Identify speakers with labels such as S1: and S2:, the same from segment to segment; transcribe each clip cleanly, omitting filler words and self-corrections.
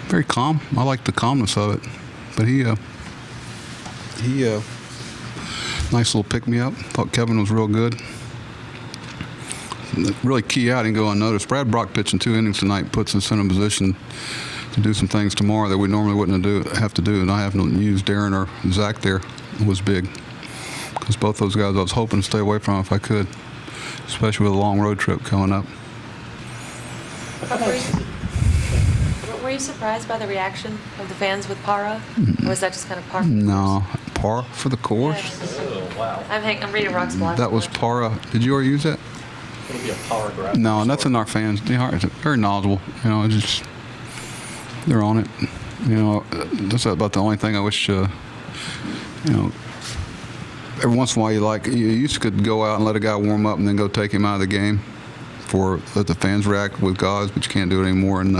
S1: Very calm. I like the calmness of it. But he nice little pick-me-up. Thought Kevin was real good. Really key out and go unnoticed. Brad Brock pitching 2 innings tonight puts us in a position to do some things tomorrow that we normally wouldn't have to do. And I haven't used Darren or Zach there. It was big. Because both those guys I was hoping to stay away from if I could, especially with a long road trip coming up.
S2: Were you surprised by the reaction of the fans with Para? Or was that just kind of par?
S1: No, par for the course.
S2: Yeah.
S3: Oh, wow.
S2: I'm reading Rock's blog.
S1: That was Para. Did you already use that?
S3: It'll be a power grab.
S1: No, nothing. Our fans, they are very knowledgeable. Just they're on it. That's about the only thing I wish. Every once in a while, you used to could go out and let a guy warm up and then go take him out of the game for let the fans react with guys, but you can't do it anymore. And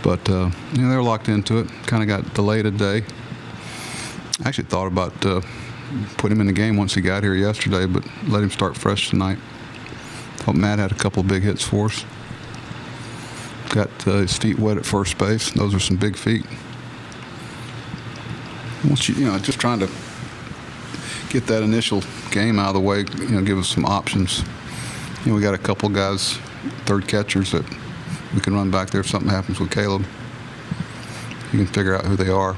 S1: they're locked into it. Kind of got delayed a day. I actually thought about putting him in the game once he got here yesterday, but let him start fresh tonight. Thought Matt had a couple of big hits for us. Got his feet wet at first base. Those are some big feet. Once just trying to get that initial game out of the way, give us some options. We got a couple guys, third catchers that we can run back there if something happens with Caleb. You can figure out who they are.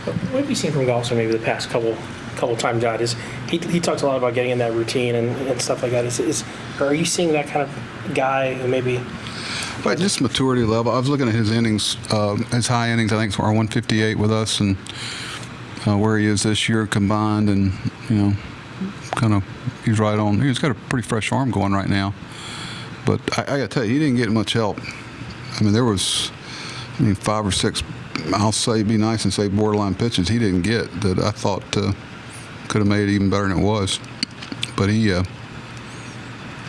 S4: What have you seen from Golson maybe the past couple times out? He talks a lot about getting in that routine and stuff like that. Are you seeing that kind of guy who maybe?
S1: But just maturity level. I was looking at his innings, his high innings. I think are 158 with us, and where he is this year combined, and he's right on. He's got a pretty fresh arm going right now. But I got to tell you, he didn't get much help. There was, 5 or 6. I'll say be nice and say borderline pitches he didn't get that I thought could have made it even better than it was. But he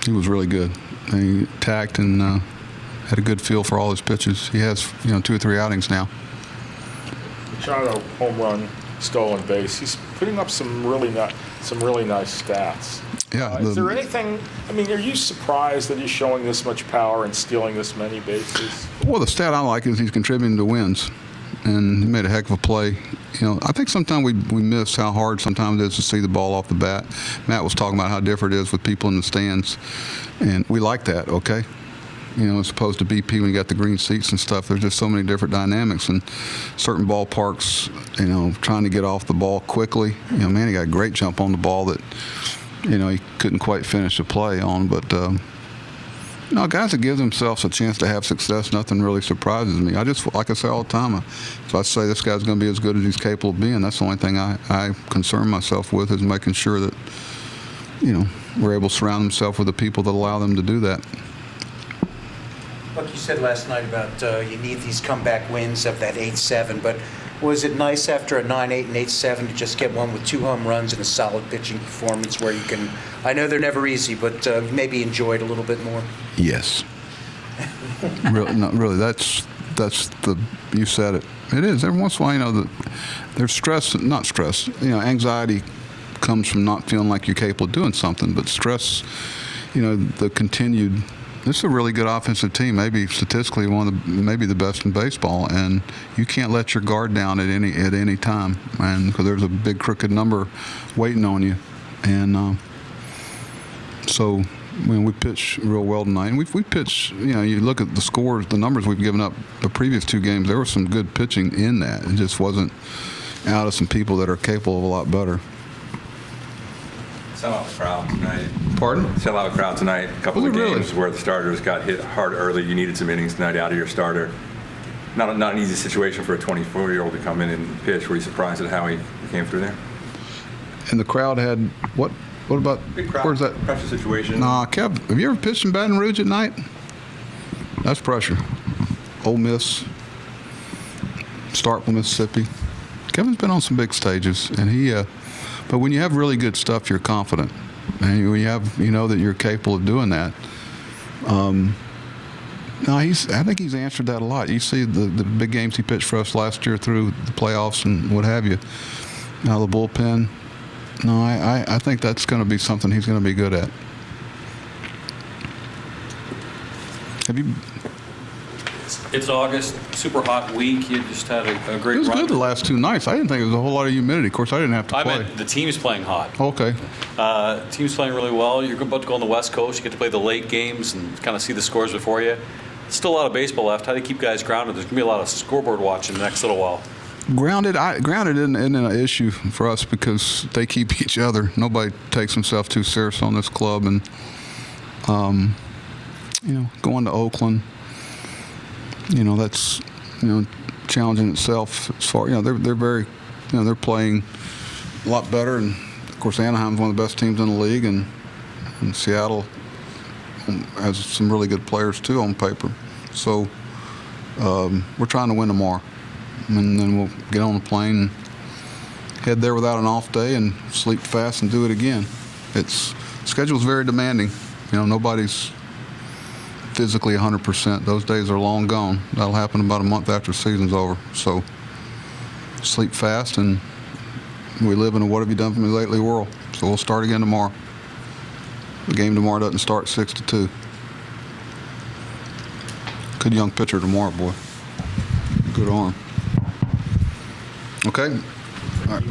S1: was really good. And he attacked and had a good feel for all his pitches. He has 2 or 3 outings now.
S5: Machado home run, stolen base. He's putting up some really nice stats.
S1: Yeah.
S5: Is there anything? Are you surprised that he's showing this much power and stealing this many bases?
S1: Well, the stat I like is he's contributing to wins, and he made a heck of a play. I think sometimes we miss how hard sometimes it is to see the ball off the bat. Matt was talking about how different it is with people in the stands, and we like that. Okay. As opposed to BP when you got the green seats and stuff, there's just so many different dynamics. And certain ballparks, trying to get off the ball quickly. Manny got a great jump on the ball that, he couldn't quite finish the play on. But, guys that give themselves a chance to have success, nothing really surprises me. Like I say all the time, if I say this guy's going to be as good as he's capable of being, that's the only thing I concern myself with is making sure that, we're able to surround themselves with the people that allow them to do that.
S6: Like you said last night about you need these comeback wins of that 8-7, but was it nice after a 9-8 and 8-7 to just get one with 2 home runs and a solid pitching performance where you can, I know they're never easy, but maybe enjoy it a little bit more?
S1: Yes. Really, that's you said it. It is. Every once in a while, there's stress, not stress, anxiety comes from not feeling like you're capable of doing something, but stress, the continued. This is a really good offensive team, maybe statistically maybe the best in baseball, and you can't let your guard down at any time, and because there's a big crooked number waiting on you, and so we pitch real well tonight. And we pitch, you look at the scores, the numbers we've given up the previous 2 games. There was some good pitching in that. It just wasn't out of some people that are capable of a lot better.
S7: Sell out the crowd tonight.
S1: Pardon?
S7: Sell out the crowd tonight. A couple of games
S1: really?
S7: where the starters got hit hard early. You needed some innings tonight out of your starter. Not an easy situation for a 24-year-old to come in and pitch. Were you surprised at how he came through there?
S1: And the crowd had what? What about?
S7: Big crowd.
S1: Where's that?
S7: Pressure situation.
S1: Nah, Kev, have you ever pitched in Baton Rouge at night? That's pressure. Ole Miss, Starkville, Mississippi. Kevin's been on some big stages, and but when you have really good stuff, you're confident, and when you know that you're capable of doing that. I think he's answered that a lot. You see the big games he pitched for us last year through the playoffs and what have you. Now the bullpen. No, I think that's going to be something he's going to be good at. Have you?
S8: It's August, super hot week. You just had a great
S1: It was
S8: run.
S1: good the last 2 nights. I didn't think it was a whole lot of humidity. Of course, I didn't have to
S8: I
S1: play.
S8: meant the team's playing hot.
S1: Okay.
S8: Team's playing really well. You're about to go on the West Coast. You get to play the late games and kind of see the scores before you. Still a lot of baseball left. How do you keep guys grounded? There's going to be a lot of scoreboard watching the next little while.
S1: Grounded isn't an issue for us because they keep each other. Nobody takes himself too serious on this club, and going to Oakland, that's challenging itself. As far they're very, they're playing a lot better, and of course Anaheim's one of the best teams in the league, and Seattle has some really good players too on paper. So we're trying to win tomorrow. And then we'll get on the plane and head there without an off day and sleep fast and do it again. Schedule's very demanding. Nobody's physically 100%. Those days are long gone. That'll happen about a month after the season's over. So sleep fast, and we live in a what have you done for me lately world. So we'll start again tomorrow. The game tomorrow doesn't start 6-2. Good young pitcher tomorrow, boy. Good arm. Okay. All right.